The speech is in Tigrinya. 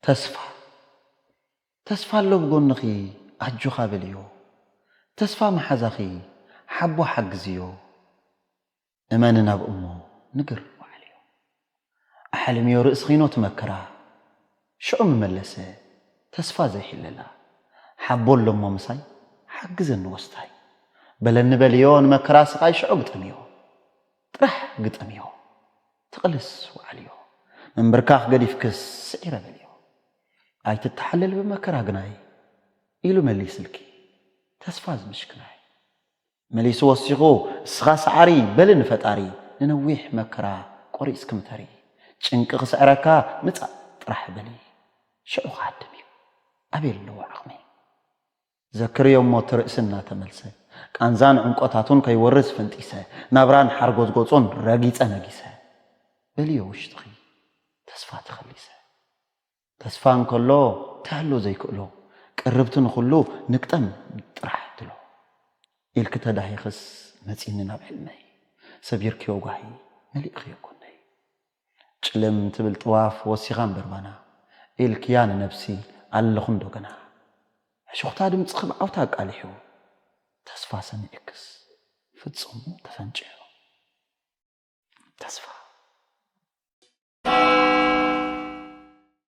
ተስፋ ኣሎ ብጎንኺ ኣጆኻ በልዮ ተስፋ መሓዛኺ ሓቦ ሓግዝዮ እመን ናብ እሞ ንግር ዋዕልዮ ኣሕልምዮ ርእስ ኺኖ ትመከራ ሽዑ መመለሰ ተስፋ ዘይሕለላ ሓቦ ኣሎ እሞ ምሳይ ሓግዘኒ ወስታይ በለኒ በልዮ ንመከራ ስቓይ ሽዑ ግጠምዮ ጥራሕ ግጠምዮ ትቕልስ ዋዕልዮ መንበርካኽ ገዲፍክስ ስዒረ በልዮ ኣይትተሓለል ብመከራ ግናይ ኢሉ መሊስልኪ ተስፋ ዝምሽክናይ መሊሱ ወሲኹ እስኻ ሰዓሪ በል ንፈጣሪ ንነዊሕ መከራ ቆሪጽ ክምተሪ ጭንቂ ክስዕረካ ምጻእ ጥራሕ በሊ ሽዑ ኻድም እዩ ኣበየለዎ ዓቕሚ ዘክርዮ እሞ ትርእስና ተመልሰ ቃንዛን ዕንቆታቱን ከይወርስ ፈንጢሰ ናብራን ሓርጎዝጎጾን ረጊጸ ነጊሰ በልዮ ውሽጥኺ ተስፋ ተኸሊሰ ተስፋ እንከሎ ተህሎ ዘይክእሎ ቅርብቲ ንኹሉ ንቅጠም ጥራሕ ትሎ ኢልክ ተዳሂኽስ መጺኒ ናብ ሕልመይ ሰቢርክዮ ጓሂ መሊእኽዮ ኮነይ ጭልም ትብል ጥዋፍ ወሲኻን በርባና ኢልክያ ንነፍሲ ኣለኹ እንደገና ሕሹኽታ ድምፂ ኽብዓውታ ቃሊሑ ተስፋ ሰሚዕክስ ፍጹም ተፈንጭዮ ተስፋ